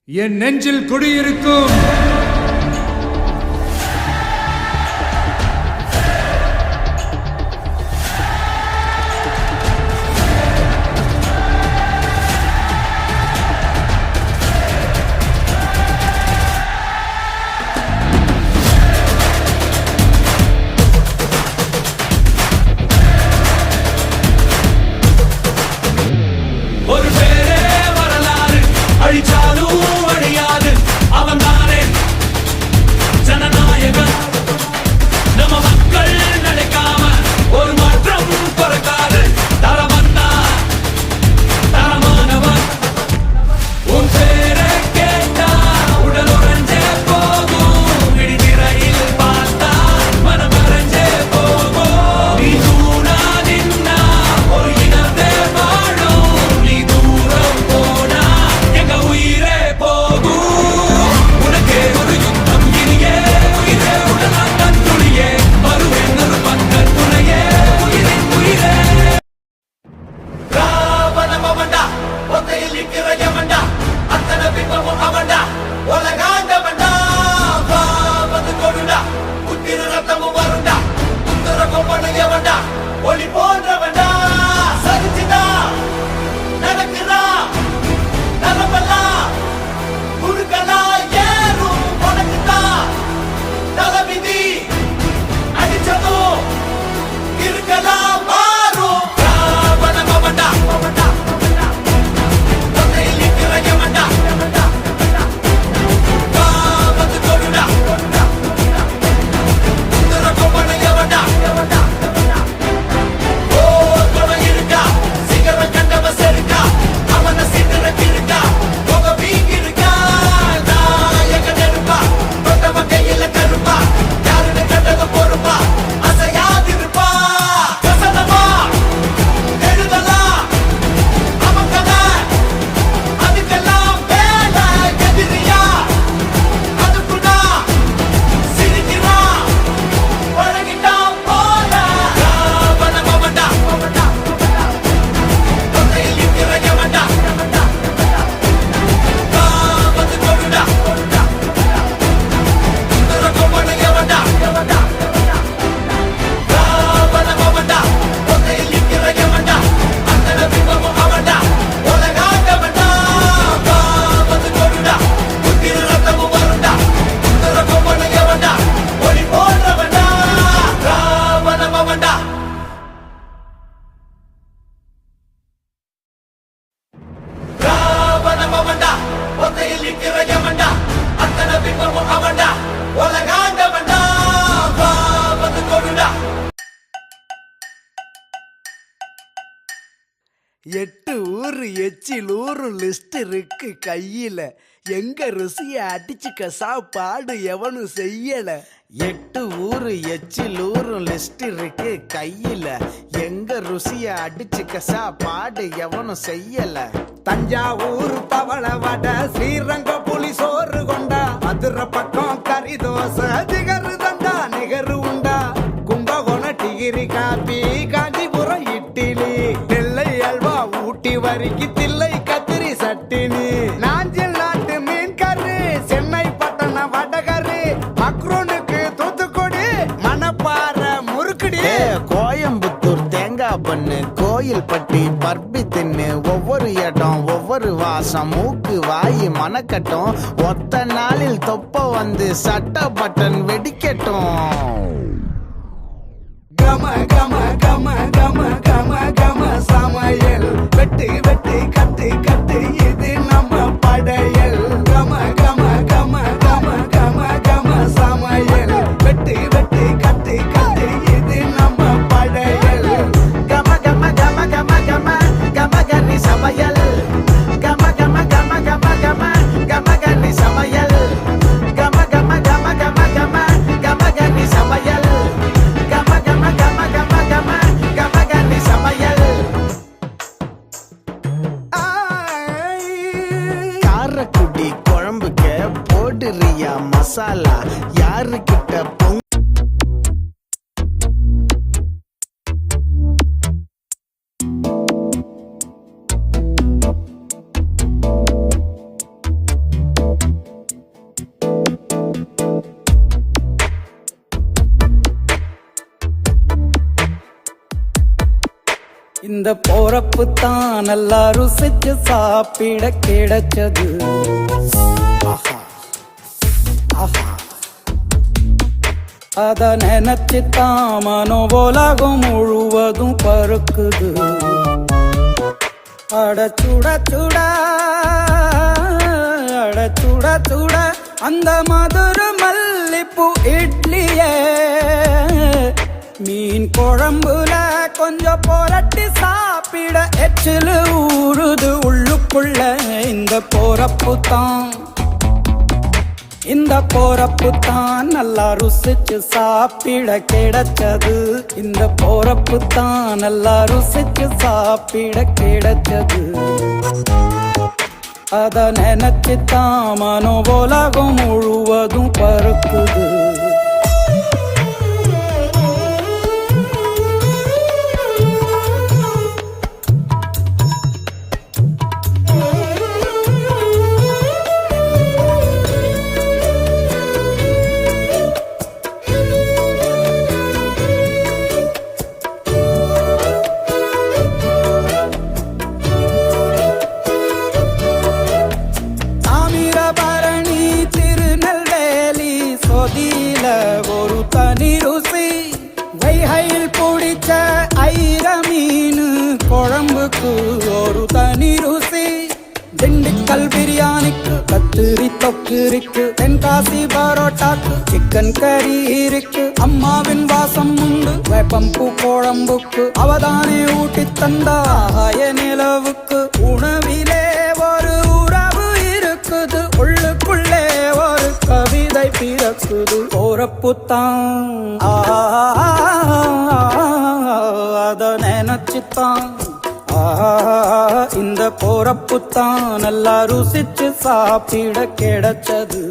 என் நெஞ்சில் குடியிருக்கும் எட்டு ஊரு எச்சில் ஊரு லிஸ்ட் இருக்கு கையில, எங்க ருசிய அடிச்சுக்க சாப்பாடு எவனும் செய்யல. எட்டு ஊரு எச்சில் ஊரு லிஸ்ட் இருக்கு கையில, எங்க ருசிய அடிச்சுக்க சாப்பாடு எவனும் செய்யல. தஞ்சாவூர் தவள வடை, ஸ்ரீரங்க புலி சோறு கொண்டா, மதுரை பக்கம் கறி தோசை, திகரு தண்டா நிகரு உண்டா, கும்பகோணம் டிகிரி காப்பி, காஞ்சிபுரம் இட்லி, நெல்லை அல்வா ஊட்டி வரிக்கு தில்லை கத்திரி சட்டினி, நாஞ்சில் நாட்டு மீன் கறி, சென்னை பட்டணம் வடகறி, மக்ரூனுக்கு தூத்துக்குடி, மணப்பாறை முறுக்குடி, கோயம்புத்தூர் தேங்காய் பண்ணு, கோயில் பட்டி பர்பி தின்னு, ஒவ்வொரு இடம் ஒவ்வொரு வாசம், மூக்கு வாயி மணக்கட்டும், ஒத்த நாளில் தொப்ப வந்து சட்ட பட்டன் வெடிக்கட்டும். கம கம கம கம கம கம சமையல், வெட்டு வெட்டு கட்டு கட்டு இது நம்ம படையல். கம கம கம கம கம கம சமையல், வெட்டு வெட்டு கட்டு கட்டு இது நம்ம படையல். கம கம கம கம கம கம கனி சமையல், கம கம கம கம கம கம கனி சமையல், கம கம கம கம கம கம கனி சமையல், காரக்குடி குழம்புக்க போடுறியா மசாலா, யாருக்கிட்ட பொங்க இந்த போறப்பு தான் நல்லா ருசிச்சு சாப்பிட கிடைச்சது. ஆஹா ஆஹா, அத நினைச்சு தான் மனோ உலகம் முழுவதும் பருக்குது. அட சுட சுட அட சுட சுட அந்த மதுர மல்லிப்பூ இட்லியே மீன் குழம்புல கொஞ்சம் புரட்டி சாப்பிட எச்சிலு ஊறுது உள்ளுக்குள்ள. இந்த போறப்பு தான் இந்த போறப்பு தான் நல்லா ருசிச்சு சாப்பிட கிடைச்சது. இந்த போறப்பு தான் நல்லா ருசிச்சு சாப்பிட கிடைச்சது. அத நினைச்சு தான் மனோ உலகம் முழுவதும் பருக்குது. ஒரு தனி ருசி வைகையில் பிடிச்ச ஐர மீன் குழம்புக்கு ஒரு தனி ருசி. திண்டுக்கல் பிரியாணிக்கு கத்திரி தொக்கு இருக்கு. தென்காசி பரோட்டாக்கு சிக்கன் கறி இருக்கு. அம்மாவின் வாசம் உண்டு வேப்பம்பூ குழம்புக்கு. அவதானே ஊட்டி தந்தாய நிலவுக்கு. உணவிலே ஒரு உறவு இருக்குது. உள்ளுக்குள்ளே ஒரு கவிதை பிறக்குது. போறப்புத்தான் அத நினைச்சுத்தான் இந்த போறப்புத்தான் நல்லா ருசிச்சு சாப்பிட கிடைச்சது.